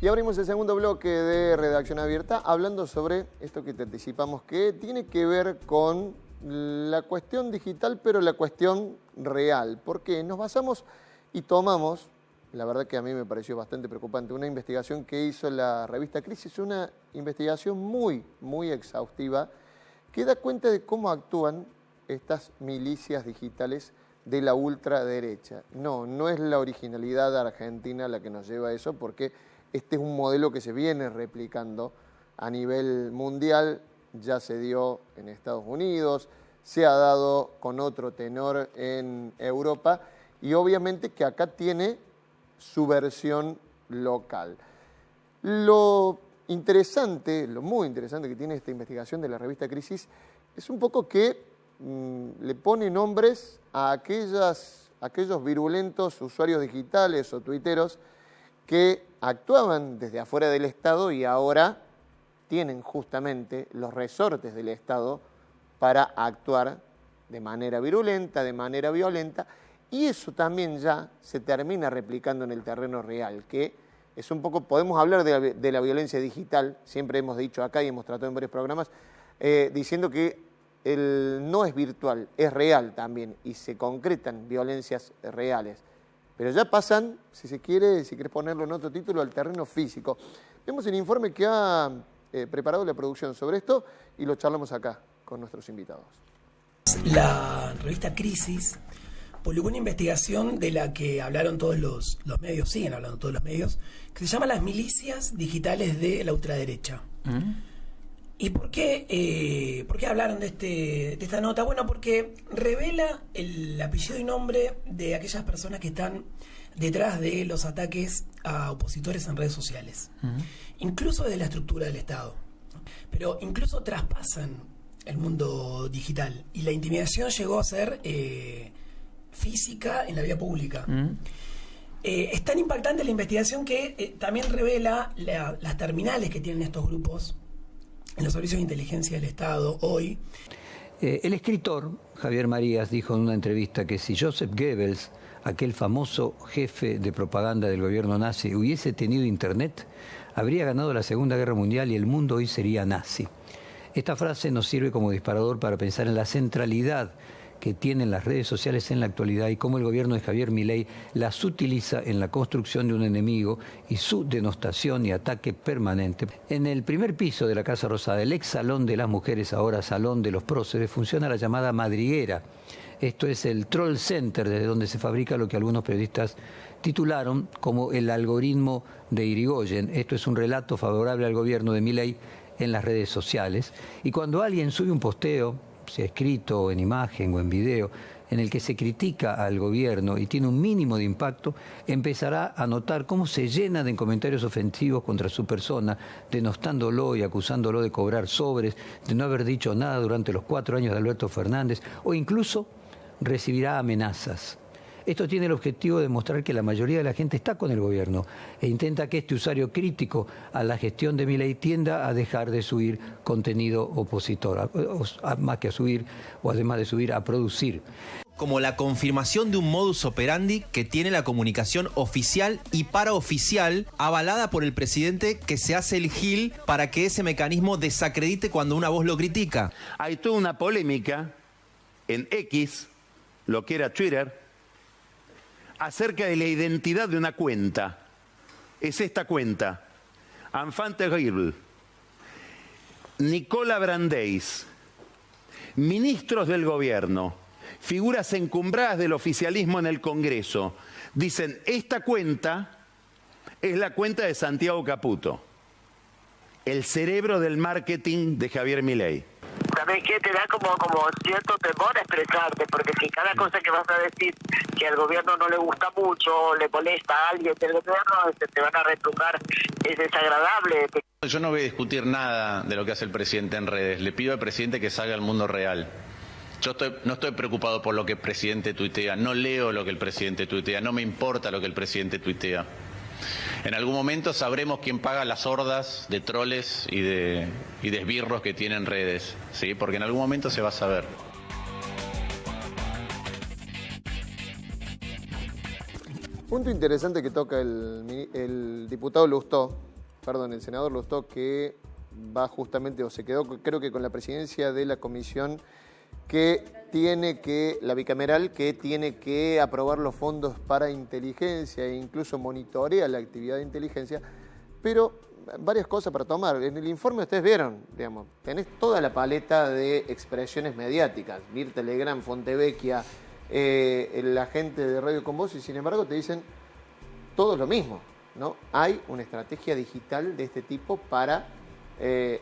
Y abrimos el segundo bloque de Redacción Abierta hablando sobre esto que te anticipamos, que tiene que ver con la cuestión digital, pero la cuestión real. Porque nos basamos y tomamos, la verdad que a mí me pareció bastante preocupante, una investigación que hizo la revista Crisis, una investigación muy exhaustiva, que da cuenta de cómo actúan estas milicias digitales de la ultraderecha. No es la originalidad argentina la que nos lleva a eso, porque este es un modelo que se viene replicando a nivel mundial, ya se dio en Estados Unidos, se ha dado con otro tenor en Europa y obviamente que acá tiene su versión local. Lo interesante, lo muy interesante que tiene esta investigación de la revista Crisis es un poco que le pone nombres a aquellos virulentos usuarios digitales o tuiteros que actuaban desde afuera del Estado y ahora tienen justamente los resortes del Estado para actuar de manera virulenta, de manera violenta, y eso también ya se termina replicando en el terreno real, que es un poco, podemos hablar de la violencia digital, siempre hemos dicho acá y hemos tratado en varios programas, diciendo que no es virtual, es real también, y se concretan violencias reales. Pero ya pasan, si quieres ponerlo en otro título, al terreno físico. Vemos el informe que ha preparado la producción sobre esto y lo charlamos acá con nuestros invitados. La revista Crisis publicó una investigación de la que hablaron todos los medios, siguen hablando todos los medios, que se llama Las milicias digitales de la ultraderecha. ¿Y por qué hablaron de esta nota? Bueno, porque revela el apellido y nombre de aquellas personas que están detrás de los ataques a opositores en redes sociales, incluso desde la estructura del Estado, pero incluso traspasan el mundo digital y la intimidación llegó a ser física en la vía pública. Es tan impactante la investigación que también revela las terminales que tienen estos grupos en los servicios de inteligencia del Estado hoy. El escritor Javier Marías dijo en una entrevista que si Joseph Goebbels, aquel famoso jefe de propaganda del gobierno nazi, hubiese tenido internet, habría ganado la Segunda Guerra Mundial y el mundo hoy sería nazi. Esta frase nos sirve como disparador para pensar en la centralidad que tienen las redes sociales en la actualidad y cómo el gobierno de Javier Milei las utiliza en la construcción de un enemigo y su denostación y ataque permanente. En el primer piso de la Casa Rosada, el ex Salón de las Mujeres, ahora Salón de los Próceres, funciona la llamada madriguera. Esto es el Troll Center, desde donde se fabrica lo que algunos periodistas titularon como el algoritmo de Irigoyen. Esto es un relato favorable al gobierno de Milei en las redes sociales. Y cuando alguien sube un posteo, sea escrito o en imagen o en video, en el que se critica al gobierno y tiene un mínimo de impacto, empezará a notar cómo se llena de comentarios ofensivos contra su persona, denostándolo y acusándolo de cobrar sobres, de no haber dicho nada durante los 4 años de Alberto Fernández, o incluso recibirá amenazas. Esto tiene el objetivo de mostrar que la mayoría de la gente está con el gobierno e intenta que este usuario crítico a la gestión de Milei tienda a dejar de subir contenido opositor, más que a subir, o además de subir, a producir. Como la confirmación de un modus operandi que tiene la comunicación oficial y paraoficial avalada por el presidente, que se hace el gil para que ese mecanismo desacredite cuando una voz lo critica. Hay toda una polémica en X, lo que era Twitter, acerca de la identidad de una cuenta. Es esta cuenta: Enfant Terrible, Nicola Brandeis, ministros del gobierno, figuras encumbradas del oficialismo en el Congreso, dicen: esta cuenta es la cuenta de Santiago Caputo, el cerebro del marketing de Javier Milei. ¿Sabes qué? Te da como cierto temor a expresarte, porque si cada cosa que vas a decir que al gobierno no le gusta mucho, le molesta a alguien del gobierno, te van a retrucar, es desagradable. Yo no voy a discutir nada de lo que hace el presidente en redes. Le pido al presidente que salga al mundo real. Yo no estoy preocupado por lo que el presidente tuitea, no leo lo que el presidente tuitea, no me importa lo que el presidente tuitea. En algún momento sabremos quién paga las hordas de troles y de esbirros que tienen redes, ¿sí? Porque en algún momento se va a saber. Punto interesante que toca el diputado Lustó, el senador Lustó, que va justamente, o se quedó creo que con la presidencia de la comisión la bicameral, que tiene que aprobar los fondos para inteligencia e incluso monitorea la actividad de inteligencia, pero varias cosas para tomar. En el informe ustedes vieron, digamos, tenés toda la paleta de expresiones mediáticas, Mirta Legrand, Fontevecchia, la gente de Radio Con Voz, y sin embargo te dicen todo lo mismo, ¿no? Hay una estrategia digital de este tipo para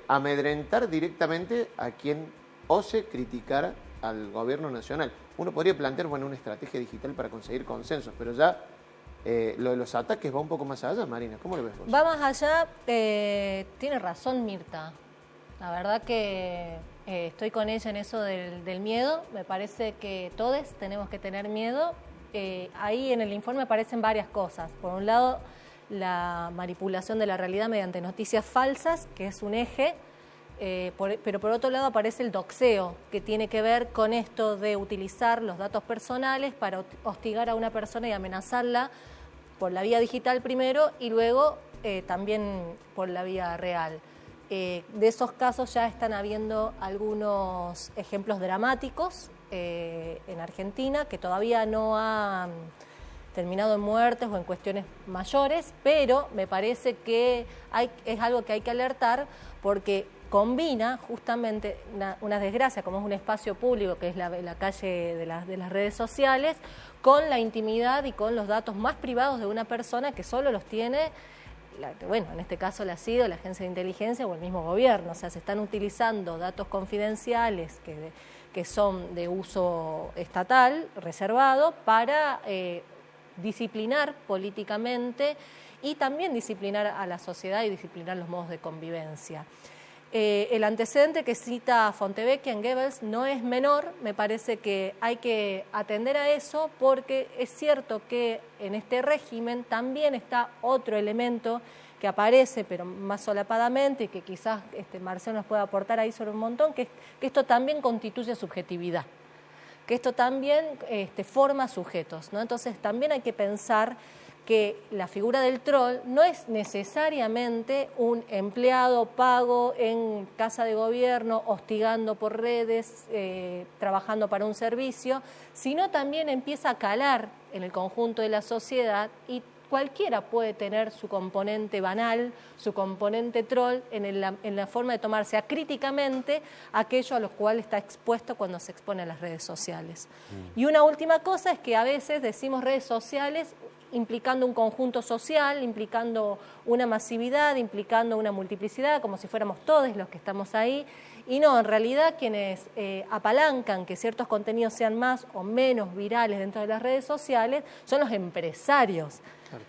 amedrentar directamente a quien ose criticar al gobierno nacional. Uno podría plantear, bueno, una estrategia digital para conseguir consensos, pero ya lo de los ataques va un poco más allá. Marina, ¿cómo lo ves vos? Va más allá, tiene razón Mirta. La verdad que estoy con ella en eso del miedo. Me parece que todos tenemos que tener miedo. Ahí en el informe aparecen varias cosas. Por un lado, la manipulación de la realidad mediante noticias falsas, que es un eje, pero por otro lado aparece el doxeo, que tiene que ver con esto de utilizar los datos personales para hostigar a una persona y amenazarla por la vía digital primero y luego también por la vía real. De esos casos ya están habiendo algunos ejemplos dramáticos en Argentina, que todavía no han terminado en muertes o en cuestiones mayores, pero me parece que es algo que hay que alertar porque combina justamente una desgracia, como es un espacio público, que es la calle de las redes sociales, con la intimidad y con los datos más privados de una persona que solo los tiene, bueno, en este caso la CIDO, la Agencia de Inteligencia o el mismo gobierno. O sea, se están utilizando datos confidenciales que son de uso estatal, reservado, para disciplinar políticamente y también disciplinar a la sociedad y disciplinar los modos de convivencia. El antecedente que cita Fontevecchia en Goebbels no es menor. Me parece que hay que atender a eso porque es cierto que en este régimen también está otro elemento que aparece, pero más solapadamente, y que quizás Marcelo nos pueda aportar ahí sobre un montón, que esto también constituye subjetividad, que esto también forma sujetos, ¿no? Entonces también hay que pensar que la figura del troll no es necesariamente un empleado pago en casa de gobierno, hostigando por redes, trabajando para un servicio, sino también empieza a calar en el conjunto de la sociedad y cualquiera puede tener su componente banal, su componente troll en la forma de tomarse acríticamente aquello a lo cual está expuesto cuando se expone a las redes sociales. Y una última cosa es que a veces decimos redes sociales implicando un conjunto social, implicando una masividad, implicando una multiplicidad, como si fuéramos todos los que estamos ahí. Y no, en realidad quienes apalancan que ciertos contenidos sean más o menos virales dentro de las redes sociales son los empresarios,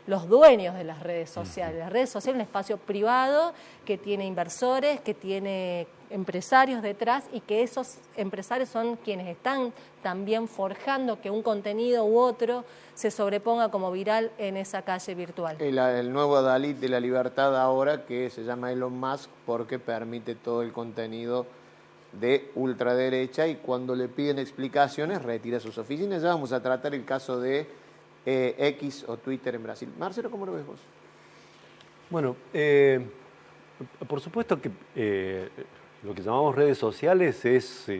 los dueños de las redes sociales. Las redes sociales es un espacio privado que tiene inversores, que tiene empresarios detrás y que esos empresarios son quienes están también forjando que un contenido u otro se sobreponga como viral en esa calle virtual. El nuevo Dalit de la libertad ahora, que se llama Elon Musk porque permite todo el contenido de ultraderecha y cuando le piden explicaciones retira sus oficinas. Ya vamos a tratar el caso de X o Twitter en Brasil. Marcelo, ¿cómo lo ves vos? Bueno, por supuesto que lo que llamamos redes sociales es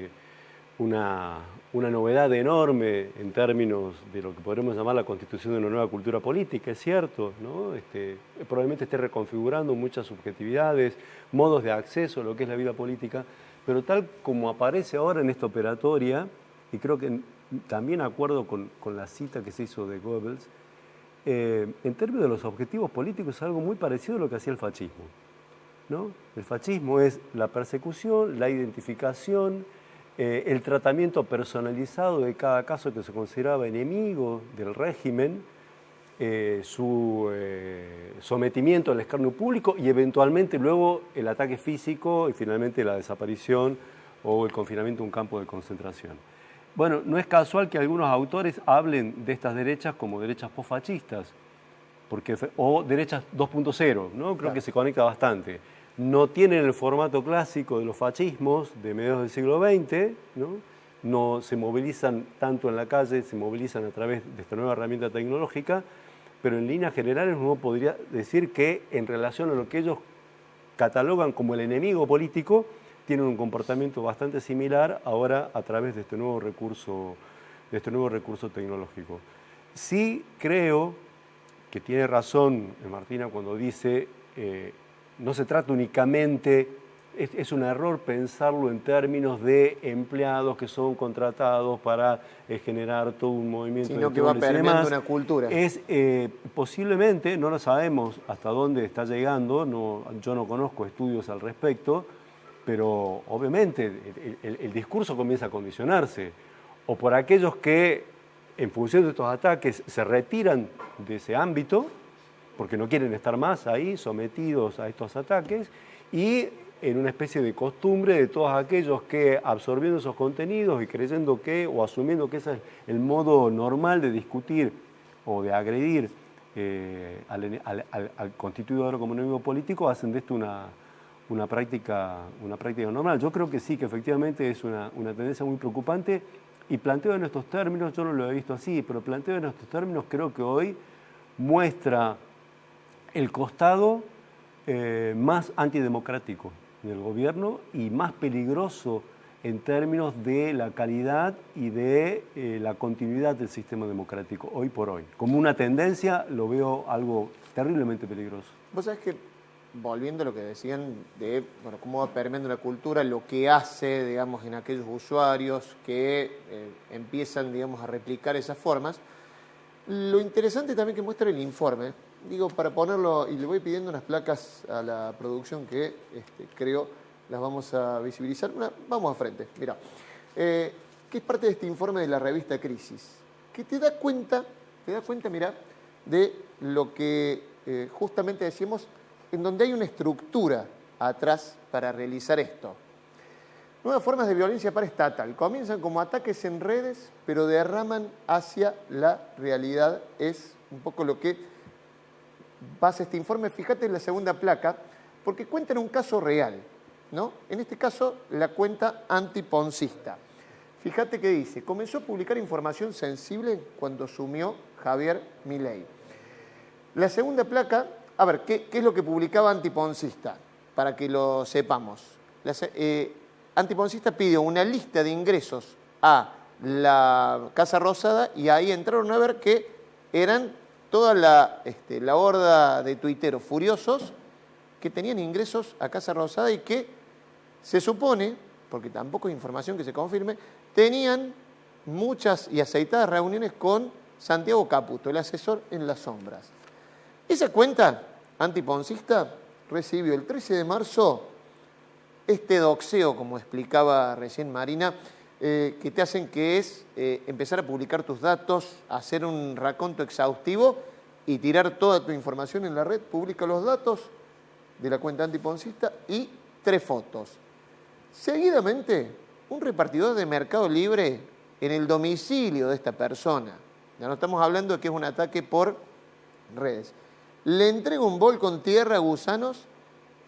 una novedad enorme en términos de lo que podremos llamar la constitución de una nueva cultura política, es cierto, ¿no? Probablemente esté reconfigurando muchas subjetividades, modos de acceso a lo que es la vida política, pero tal como aparece ahora en esta operatoria, y creo que también acuerdo con la cita que se hizo de Goebbels, en términos de los objetivos políticos es algo muy parecido a lo que hacía el fascismo, ¿no? El fascismo es la persecución, la identificación, el tratamiento personalizado de cada caso que se consideraba enemigo del régimen, su sometimiento al escarnio público y eventualmente luego el ataque físico y finalmente la desaparición o el confinamiento de un campo de concentración. Bueno, no es casual que algunos autores hablen de estas derechas como derechas postfascistas, o derechas 2.0, ¿no? Creo que se conecta bastante. No tienen el formato clásico de los fascismos de mediados del siglo XX, ¿no? No se movilizan tanto en la calle, se movilizan a través de esta nueva herramienta tecnológica, pero en líneas generales uno podría decir que en relación a lo que ellos catalogan como el enemigo político, tienen un comportamiento bastante similar ahora a través de este nuevo recurso tecnológico. Sí creo que tiene razón Martina cuando dice no se trata únicamente, es un error pensarlo en términos de empleados que son contratados para generar todo un movimiento. Sino que va permeando una cultura. Es posiblemente, no lo sabemos hasta dónde está llegando, yo no conozco estudios al respecto, pero obviamente el discurso comienza a condicionarse, o por aquellos que en función de estos ataques se retiran de ese ámbito, porque no quieren estar más ahí sometidos a estos ataques, y en una especie de costumbre de todos aquellos que absorbiendo esos contenidos y creyendo que, o asumiendo que ese es el modo normal de discutir o de agredir al constituido ahora como enemigo político, hacen de esto una práctica normal. Yo creo que sí, que efectivamente es una tendencia muy preocupante, y planteo en estos términos, yo no lo he visto así, pero planteo en estos términos, creo que hoy muestra el costado más antidemocrático del gobierno y más peligroso en términos de la calidad y de la continuidad del sistema democrático hoy por hoy. Como una tendencia lo veo algo terriblemente peligroso. Vos sabés que, volviendo a lo que decían de cómo va permeando la cultura, lo que hace, digamos, en aquellos usuarios que empiezan, digamos, a replicar esas formas, lo interesante también que muestra el informe, digo, para ponerlo, y le voy pidiendo unas placas a la producción que creo las vamos a visibilizar. Vamos a frente, mira, que es parte de este informe de la revista Crisis, que te da cuenta, mira, de lo que justamente decíamos, en donde hay una estructura atrás para realizar esto. Nuevas formas de violencia paraestatal. Comienzan como ataques en redes, pero derraman hacia la realidad. Es un poco lo que pasa este informe. Fíjate en la segunda placa, porque cuentan un caso real, ¿no? En este caso, la cuenta antiponcista. Fíjate que dice, comenzó a publicar información sensible cuando asumió Javier Milei. La segunda placa, a ver, ¿qué es lo que publicaba Antiponcista? Para que lo sepamos. Antiponcista pidió una lista de ingresos a la Casa Rosada y ahí entraron a ver que eran toda la horda de tuiteros furiosos que tenían ingresos a Casa Rosada y que se supone, porque tampoco hay información que se confirme, tenían muchas y aceitadas reuniones con Santiago Caputo, el asesor en las sombras. Esa cuenta antiponcista recibió el 13 de marzo este doxeo, como explicaba recién Marina, que te hacen que es empezar a publicar tus datos, hacer un raconto exhaustivo y tirar toda tu información en la red. Publica los datos de la cuenta antiponcista y 3 fotos. Seguidamente, un repartidor de Mercado Libre en el domicilio de esta persona. Ya no estamos hablando de que es un ataque por redes. Le entrega un bol con tierra a gusanos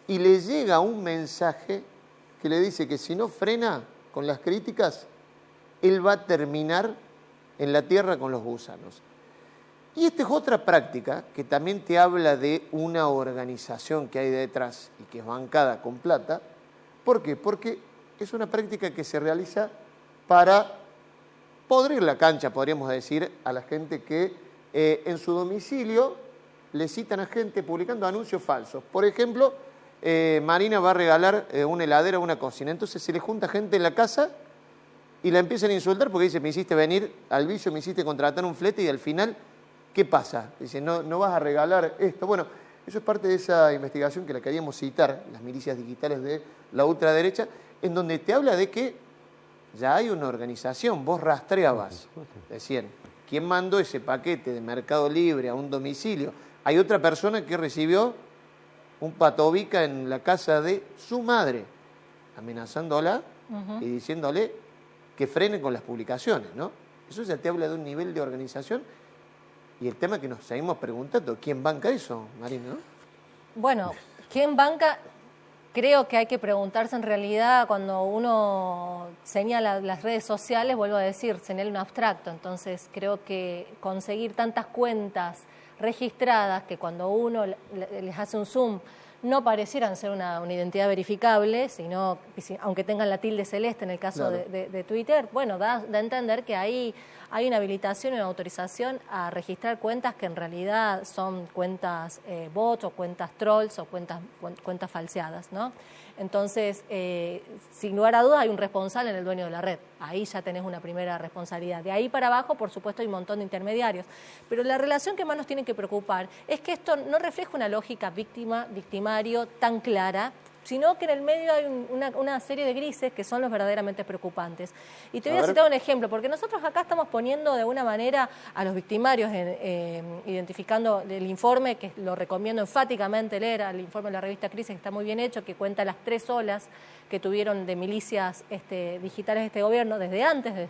y le llega un mensaje que le dice que si no frena con las críticas, él va a terminar en la tierra con los gusanos. Y esta es otra práctica que también te habla de una organización que hay detrás y que es bancada con plata. ¿Por qué? Porque es una práctica que se realiza para podrir la cancha, podríamos decir, a la gente que en su domicilio le citan a gente publicando anuncios falsos. Por ejemplo, Marina va a regalar una heladera o una cocina. Entonces se le junta gente en la casa y la empiezan a insultar porque dice, me hiciste venir al vicio, me hiciste contratar un flete y al final, ¿qué pasa? Dice, no vas a regalar esto. Bueno, eso es parte de esa investigación que la queríamos citar, las milicias digitales de la ultraderecha, en donde te habla de que ya hay una organización. Vos rastreabas, decían, ¿quién mandó ese paquete de Mercado Libre a un domicilio? Hay otra persona que recibió un patobica en la casa de su madre, amenazándola y diciéndole que frene con las publicaciones, ¿no? Eso ya te habla de un nivel de organización y el tema que nos seguimos preguntando, ¿quién banca eso, Marina, no? Bueno, ¿quién banca? Creo que hay que preguntarse en realidad cuando uno señala las redes sociales, vuelvo a decir, señala un abstracto, entonces creo que conseguir tantas cuentas registradas que cuando uno les hace un zoom no parecieran ser una identidad verificable, sino aunque tengan la tilde celeste en el caso de Twitter, bueno, da a entender que ahí hay una habilitación y una autorización a registrar cuentas que en realidad son cuentas bots o cuentas trolls o cuentas falseadas, ¿no? Entonces, sin lugar a dudas, hay un responsable en el dueño de la red. Ahí ya tenés una primera responsabilidad. De ahí para abajo, por supuesto, hay un montón de intermediarios. Pero la relación que más nos tiene que preocupar es que esto no refleja una lógica victimario tan clara, sino que en el medio hay una serie de grises que son los verdaderamente preocupantes. Y te voy a citar un ejemplo, porque nosotros acá estamos poniendo de alguna manera a los victimarios, identificando el informe, que lo recomiendo enfáticamente leer, el informe de la revista Crisis, que está muy bien hecho, que cuenta las 3 olas que tuvieron de milicias digitales de este gobierno desde antes de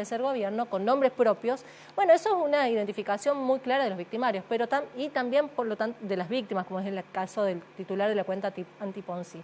ser gobierno, con nombres propios. Bueno, eso es una identificación muy clara de los victimarios, pero y también, por lo tanto, de las víctimas, como es el caso del titular de la cuenta Antiponzi.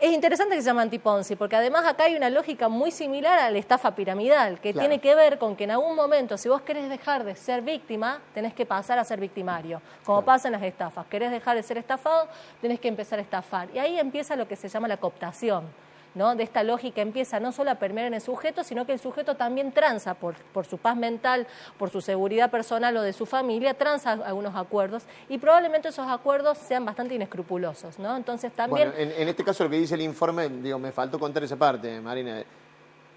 Es interesante que se llame Antiponzi, porque además acá hay una lógica muy similar a la estafa piramidal, que tiene que ver con que en algún momento, si vos querés dejar de ser víctima, tenés que pasar a ser victimario, como pasa en las estafas. Querés dejar de ser estafado, tenés que empezar a estafar. Y ahí empieza lo que se llama la cooptación, ¿no? De esta lógica empieza no solo a permear en el sujeto, sino que el sujeto también transa por su paz mental, por su seguridad personal o de su familia, transa algunos acuerdos y probablemente esos acuerdos sean bastante inescrupulosos, ¿no? Entonces también... Bueno, en este caso lo que dice el informe, me faltó contar esa parte, Marina.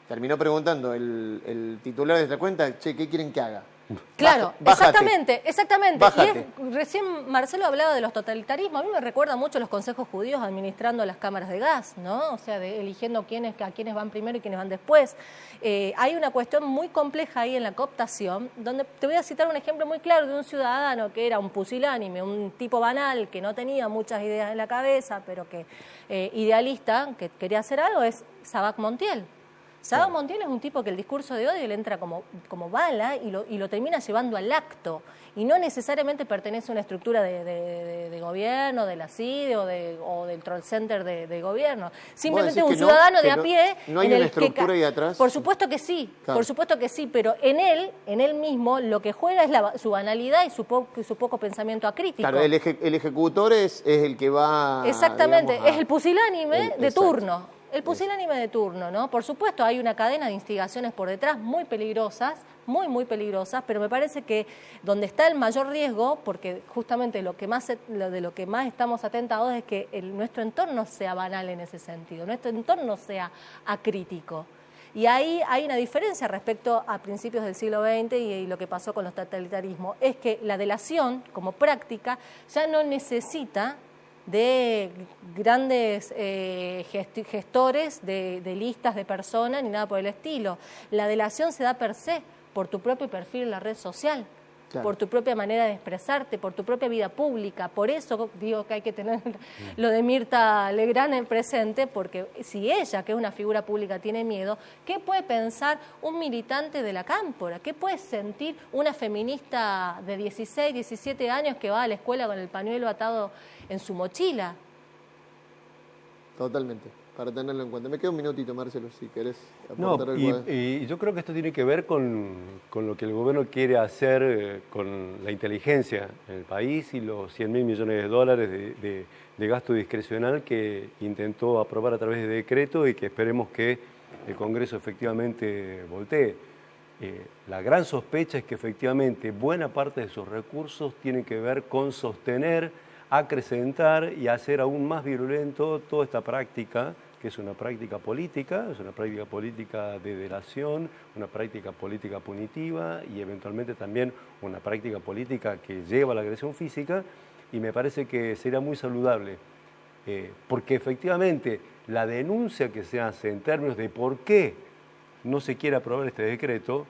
Terminó preguntando el titular de esta cuenta, che, ¿qué quieren que haga? Claro, exactamente. Bájate. Y recién Marcelo hablaba de los totalitarismos. A mí me recuerda mucho los consejos judíos administrando las cámaras de gas, ¿no? O sea, eligiendo a quiénes van primero y quiénes van después. Hay una cuestión muy compleja ahí en la cooptación, donde te voy a citar un ejemplo muy claro de un ciudadano que era un pusilánime, un tipo banal, que no tenía muchas ideas en la cabeza, pero que idealista, que quería hacer algo, es Sabac Montiel. Sabac Montiel es un tipo que el discurso de odio le entra como bala y lo termina llevando al acto. Y no necesariamente pertenece a una estructura de gobierno, de la CIDE o del troll center de gobierno. Simplemente un ciudadano de a pie. ¿No hay una estructura ahí atrás? Por supuesto que sí, claro. Por supuesto que sí, pero en él mismo lo que juega es su banalidad y su poco pensamiento acrítico. Claro, el ejecutor es el que va... Exactamente, digamos, es el pusilánime de turno. El pusilánime de turno, ¿no? Por supuesto, hay una cadena de instigaciones por detrás muy peligrosas, muy peligrosas, pero me parece que donde está el mayor riesgo, porque justamente de lo que más estamos atentados es que nuestro entorno sea banal en ese sentido, nuestro entorno sea acrítico. Y ahí hay una diferencia respecto a principios del siglo XX y lo que pasó con los totalitarismos. Es que la delación, como práctica, ya no necesita de grandes gestores de listas de personas ni nada por el estilo. La delación se da per se por tu propio perfil en la red social, claro, por tu propia manera de expresarte, por tu propia vida pública. Por eso digo que hay que tener lo de Mirta Legrand en presente, porque si ella, que es una figura pública, tiene miedo, ¿qué puede pensar un militante de la Cámpora? ¿Qué puede sentir una feminista de 16, 17 años que va a la escuela con el pañuelo atado en su mochila? Totalmente, para tenerlo en cuenta. Me queda un minutito, Marcelo, si querés aportar algo. Y yo creo que esto tiene que ver con lo que el gobierno quiere hacer con la inteligencia en el país y los 100.000 millones de dólares de gasto discrecional que intentó aprobar a través de decreto y que esperemos que el Congreso efectivamente voltee. La gran sospecha es que efectivamente buena parte de esos recursos tienen que ver con sostener, acrecentar y hacer aún más virulento toda esta práctica, que es una práctica política de delación, una práctica política punitiva y eventualmente también una práctica política que lleva a la agresión física, y me parece que sería muy saludable, porque efectivamente la denuncia que se hace en términos de por qué no se quiere aprobar este decreto,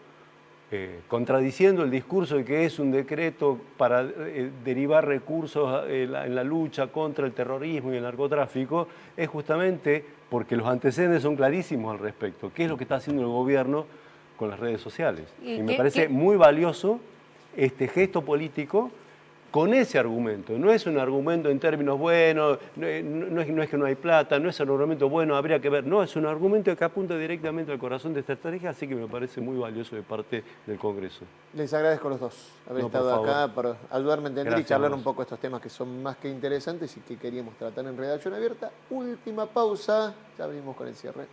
contradiciendo el discurso de que es un decreto para derivar recursos en la lucha contra el terrorismo y el narcotráfico, es justamente porque los antecedentes son clarísimos al respecto. ¿Qué es lo que está haciendo el gobierno con las redes sociales? Y me parece muy valioso este gesto político con ese argumento. No es un argumento en términos buenos, no es que no hay plata, no es un argumento bueno, habría que ver. No, es un argumento que apunta directamente al corazón de esta estrategia, así que me parece muy valioso de parte del Congreso. Les agradezco a los dos haber estado acá para ayudarme a entender y charlar un poco estos temas que son más que interesantes y que queríamos tratar en Redacción Abierta. Última pausa, ya venimos con el cierre.